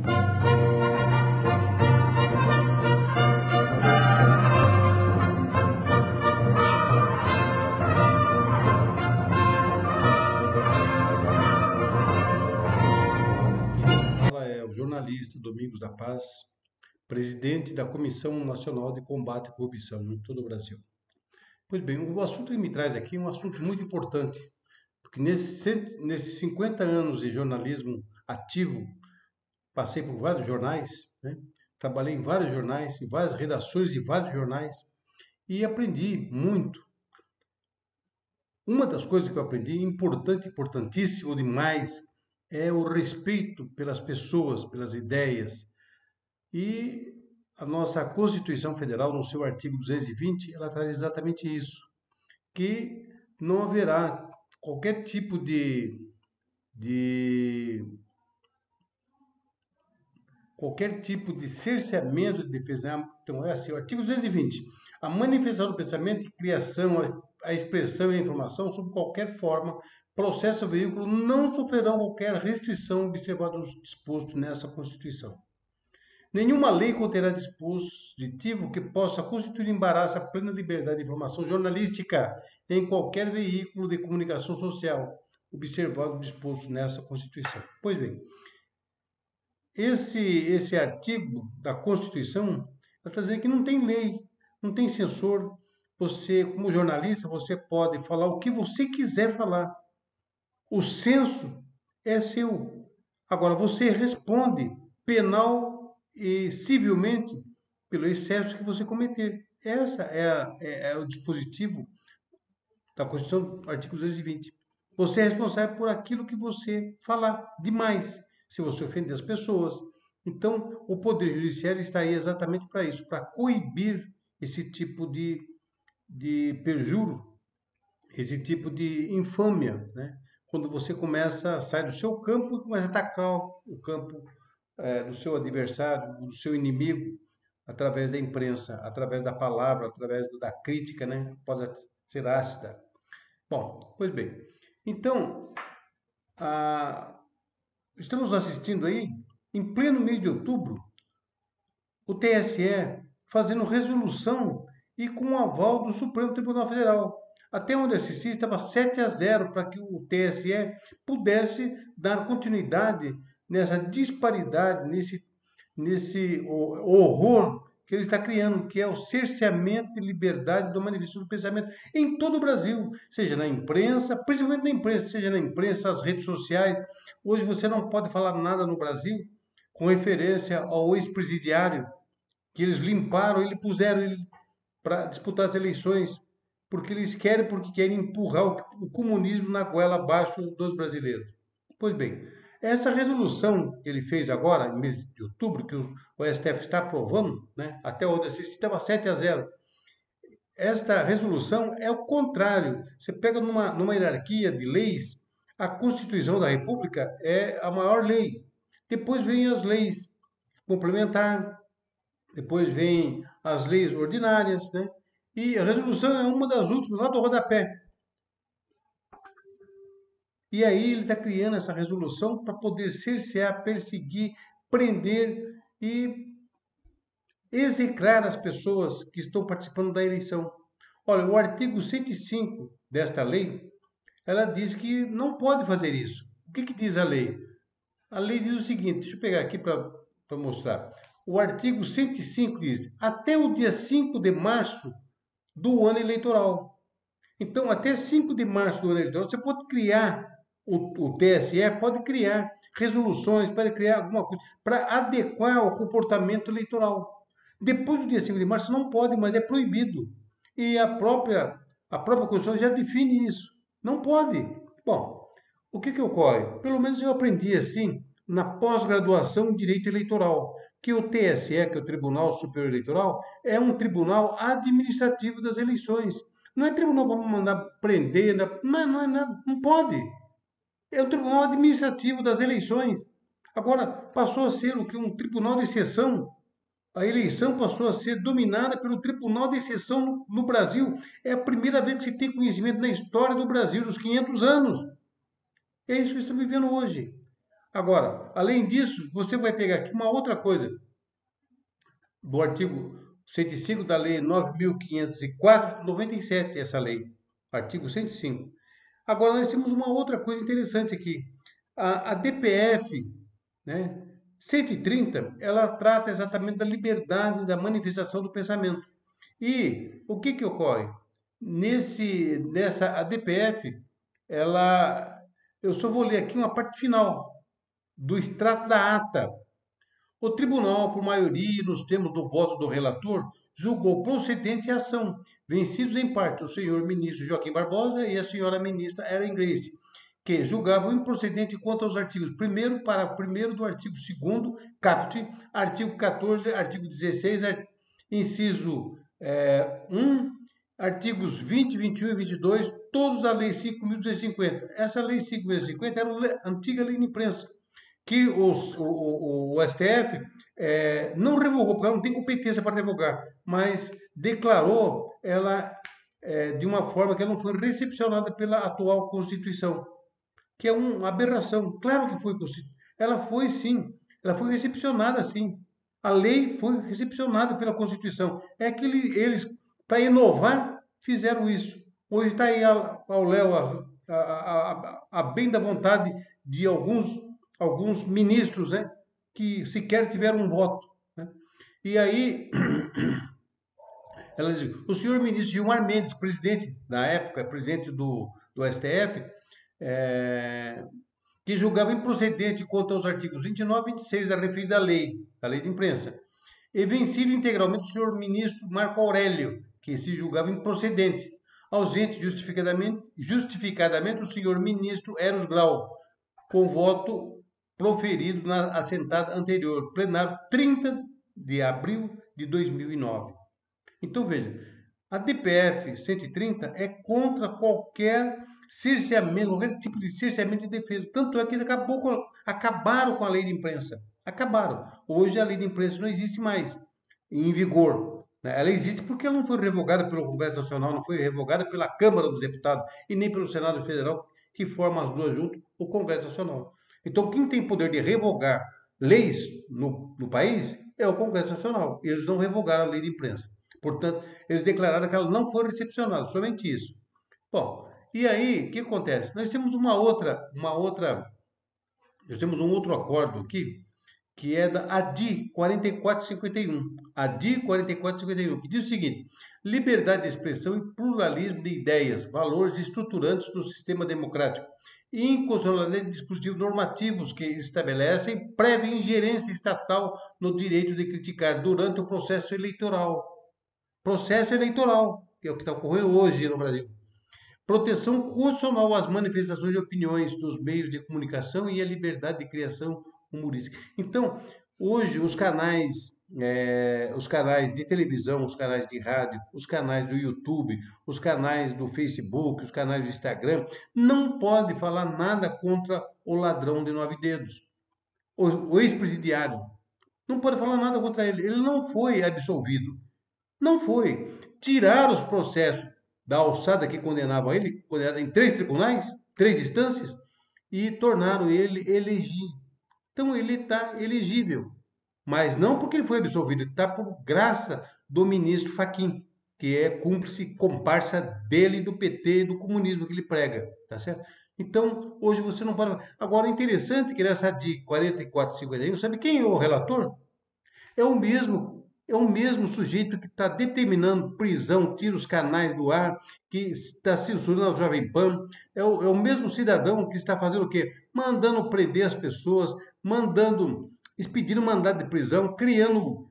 Fala é o jornalista Domingos da Paz, presidente da Comissão Nacional de Combate à Corrupção em todo o Brasil. Pois bem, o assunto que me traz aqui é um assunto muito importante, porque nesses 50 anos de jornalismo ativo, passei por vários jornais, né? Trabalhei em vários jornais, em várias redações de vários jornais e aprendi muito. Uma das coisas que eu aprendi, importante, importantíssimo demais, é o respeito pelas pessoas, pelas ideias. E a nossa Constituição Federal, no seu artigo 220, ela traz exatamente isso, que não haverá qualquer tipo de cerceamento de defesa. Então, é assim, o artigo 220. A manifestação do pensamento, criação, a expressão e a informação, sob qualquer forma, processo ou veículo, não sofrerão qualquer restrição observado o disposto nessa Constituição. Nenhuma lei conterá dispositivo que possa constituir embaraço à plena liberdade de informação jornalística em qualquer veículo de comunicação social, observado o disposto nessa Constituição. Pois bem, esse artigo da Constituição está dizendo que não tem lei, não tem censor. Você, como jornalista, você pode falar o que você quiser falar. O censo é seu. Agora, você responde penal e civilmente pelo excesso que você cometer. Essa é o dispositivo da Constituição, artigo 220. Você é responsável por aquilo que você falar demais, se você ofender as pessoas. Então, o Poder Judiciário está aí exatamente para isso, para coibir esse tipo de perjuro, esse tipo de infâmia, né? Quando você começa a sair do seu campo e começa a atacar o campo do seu adversário, do seu inimigo, através da imprensa, através da palavra, através da crítica, né? Pode ser ácida. Bom, pois bem. Então, estamos assistindo aí, em pleno mês de outubro, o TSE fazendo resolução e com o aval do Supremo Tribunal Federal. Até onde assisti, estava 7-0 para que o TSE pudesse dar continuidade nessa disparidade, nesse horror que ele está criando, que é o cerceamento de liberdade do manifesto do pensamento em todo o Brasil, seja na imprensa, principalmente na imprensa, seja na imprensa, nas redes sociais. Hoje você não pode falar nada no Brasil com referência ao ex-presidiário, que eles limparam, ele puseram ele para disputar as eleições, porque querem empurrar o comunismo na goela abaixo dos brasileiros. Pois bem, essa resolução que ele fez agora, em mês de outubro, que o STF está aprovando, né, até onde assisti, estava 7-0. Esta resolução é o contrário. Você pega numa hierarquia de leis, a Constituição da República é a maior lei. Depois vem as leis complementares, depois vem as leis ordinárias, né? E a resolução é uma das últimas, lá do rodapé. E aí ele está criando essa resolução para poder cercear, perseguir, prender e execrar as pessoas que estão participando da eleição. Olha, o artigo 105 desta lei, ela diz que não pode fazer isso. O que diz a lei? A lei diz o seguinte, deixa eu pegar aqui para mostrar. O artigo 105 diz, até o dia 5 de março do ano eleitoral. Então, até 5 de março do ano eleitoral, você pode criar, o TSE pode criar resoluções, pode criar alguma coisa para adequar ao comportamento eleitoral. Depois do dia 5 de março não pode, mas é proibido. E a própria Constituição já define isso. Não pode. Bom, o que ocorre? Pelo menos eu aprendi assim na pós-graduação em Direito Eleitoral, que o TSE, que é o Tribunal Superior Eleitoral, é um tribunal administrativo das eleições. Não é tribunal para mandar prender, não pode. É o tribunal administrativo das eleições. Agora, passou a ser o que? Um tribunal de exceção. A eleição passou a ser dominada pelo Tribunal de Exceção no Brasil. É a primeira vez que se tem conhecimento na história do Brasil, dos 500 anos. É isso que estamos vivendo hoje. Agora, além disso, você vai pegar aqui uma outra coisa do artigo 105 da Lei 9.504 de 97, essa lei, artigo 105. Agora, nós temos uma outra coisa interessante aqui. A DPF, né, 130, ela trata exatamente da liberdade da manifestação do pensamento. E o que ocorre? Nessa ADPF, eu só vou ler aqui uma parte final do extrato da ata. O tribunal, por maioria, nos termos do voto do relator, julgou procedente a ação, vencidos em parte o senhor ministro Joaquim Barbosa e a senhora ministra Ellen Grace, que julgavam improcedente quanto aos artigos 1º, parágrafo 1º do artigo 2º, caput, artigo 14, artigo 16, inciso 1, artigos 20, 21 e 22, todos da Lei 5.250. Essa Lei 5.250 era a antiga lei de imprensa, que o STF não revogou, porque ela não tem competência para revogar, mas declarou ela de uma forma que ela não foi recepcionada pela atual Constituição, que é uma aberração. Claro que foi constituída. Ela foi sim, ela foi recepcionada sim. A lei foi recepcionada pela Constituição. É que eles, para inovar, fizeram isso. Hoje está aí ao léu, a bem da vontade de alguns ministros, né, que sequer tiveram um voto. Né? E aí, ela diz, o senhor ministro Gilmar Mendes, presidente, na época, presidente do STF, que julgava improcedente quanto aos artigos 29 e 26 da referida lei, da lei de imprensa, e vencido integralmente o senhor ministro Marco Aurélio, que se julgava improcedente, ausente justificadamente o senhor ministro Eros Grau, com voto proferido na assentada anterior, plenário 30 de abril de 2009. Então, veja, a DPF 130 é contra qualquer cerceamento, qualquer tipo de cerceamento de defesa. Tanto é que acabaram com a lei de imprensa. Acabaram. Hoje a lei de imprensa não existe mais em vigor. Ela existe porque ela não foi revogada pelo Congresso Nacional, não foi revogada pela Câmara dos Deputados e nem pelo Senado Federal, que forma as duas juntas, o Congresso Nacional. Então, quem tem poder de revogar leis no país é o Congresso Nacional. Eles não revogaram a lei de imprensa. Portanto, eles declararam que ela não foi recepcionada, somente isso. Bom, e aí, o que acontece? Nós temos nós temos um outro acordo aqui, que é da ADI 4451. ADI 4451, que diz o seguinte: liberdade de expressão e pluralismo de ideias, valores estruturantes do sistema democrático, e inconstitucionalidade de dispositivos normativos que estabelecem prévia ingerência estatal no direito de criticar durante o processo eleitoral. Processo eleitoral, que é o que está ocorrendo hoje no Brasil. Proteção constitucional às manifestações de opiniões dos meios de comunicação e a liberdade de criação humorística. Então, hoje, os canais de televisão, os canais de rádio, os canais do YouTube, os canais do Facebook, os canais do Instagram, não podem falar nada contra o ladrão de 9 dedos, o ex-presidiário. Não pode falar nada contra ele. Ele não foi absolvido. Não foi. Tiraram os processos da alçada que condenavam ele, condenado em 3 tribunais, 3 instâncias, e tornaram ele elegível. Então ele está elegível. Mas não porque ele foi absolvido, ele está por graça do ministro Fachin, que é cúmplice, comparsa dele, do PT e do comunismo que ele prega. Tá certo? Então, hoje você não pode. Agora, interessante que nessa DI 4451, sabe quem é o relator? É o mesmo sujeito que está determinando prisão, tira os canais do ar, que está censurando a Jovem Pan. É o mesmo cidadão que está fazendo o quê? Mandando prender as pessoas, expedindo mandado de prisão, criando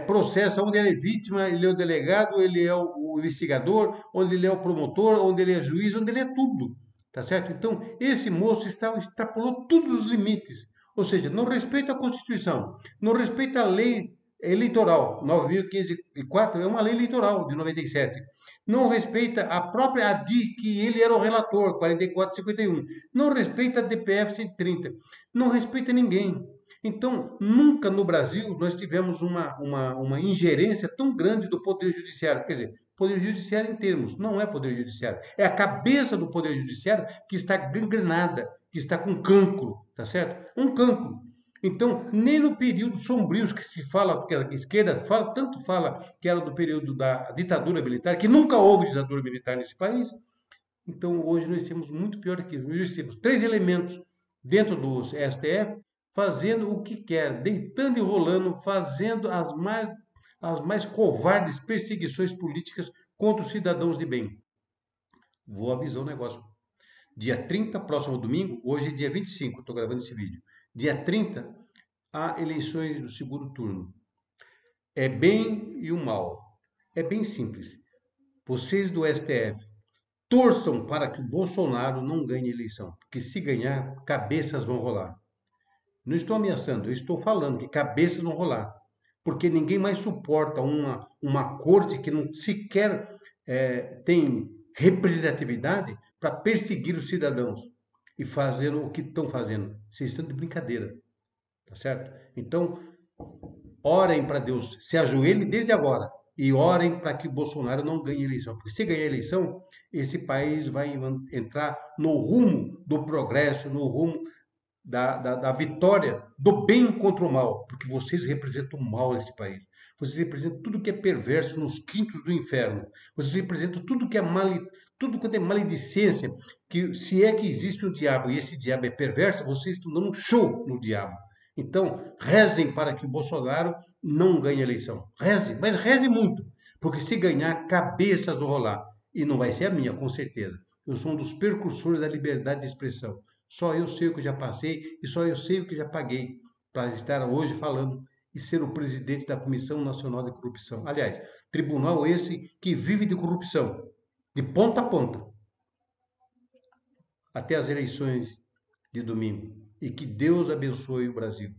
processo onde ele é vítima, ele é o delegado, ele é o investigador, onde ele é o promotor, onde ele é juiz, onde ele é tudo. Tá certo? Então, esse moço extrapolou todos os limites. Ou seja, não respeita a Constituição, não respeita a lei eleitoral. 9.504 é uma lei eleitoral de 97. Não respeita a própria ADI, que ele era o relator, 4451. Não respeita a DPF 130. Não respeita ninguém. Então, nunca no Brasil nós tivemos uma ingerência tão grande do Poder Judiciário. Quer dizer, Poder Judiciário em termos, não é Poder Judiciário. É a cabeça do Poder Judiciário que está gangrenada, que está com cancro. tá certo? Um cancro. Então, nem no período sombrio que se fala, que a esquerda fala, tanto fala que era do período da ditadura militar, que nunca houve ditadura militar nesse país. Então, hoje nós temos muito pior que isso. Hoje nós temos três elementos dentro do STF fazendo o que quer, deitando e rolando, fazendo as mais covardes perseguições políticas contra os cidadãos de bem. Vou avisar o negócio. Dia 30, próximo domingo, hoje é dia 25, estou gravando esse vídeo. Dia 30, há eleições do segundo turno. É bem e o mal. É bem simples. Vocês do STF, torçam para que o Bolsonaro não ganhe a eleição, porque se ganhar, cabeças vão rolar. Não estou ameaçando, eu estou falando que cabeças vão rolar, porque ninguém mais suporta uma corte que não sequer tem representatividade para perseguir os cidadãos e fazendo o que estão fazendo. Vocês estão de brincadeira, tá certo? Então, orem para Deus, se ajoelhem desde agora e orem para que Bolsonaro não ganhe a eleição. Porque se ganhar a eleição, esse país vai entrar no rumo do progresso, no rumo da vitória, do bem contra o mal. Porque vocês representam o mal nesse país. Vocês representam tudo que é perverso nos quintos do inferno. Vocês representam tudo que é tudo quanto é maledicência. Que se é que existe um diabo e esse diabo é perverso, vocês estão dando um show no diabo. Então, rezem para que o Bolsonaro não ganhe a eleição. Reze, mas reze muito, porque se ganhar, cabeças vão rolar. E não vai ser a minha, com certeza. Eu sou um dos precursores da liberdade de expressão. Só eu sei o que já passei e só eu sei o que já paguei para estar hoje falando e ser o presidente da Comissão Nacional de Corrupção. Aliás, tribunal esse que vive de corrupção, de ponta a ponta, até as eleições de domingo. E que Deus abençoe o Brasil.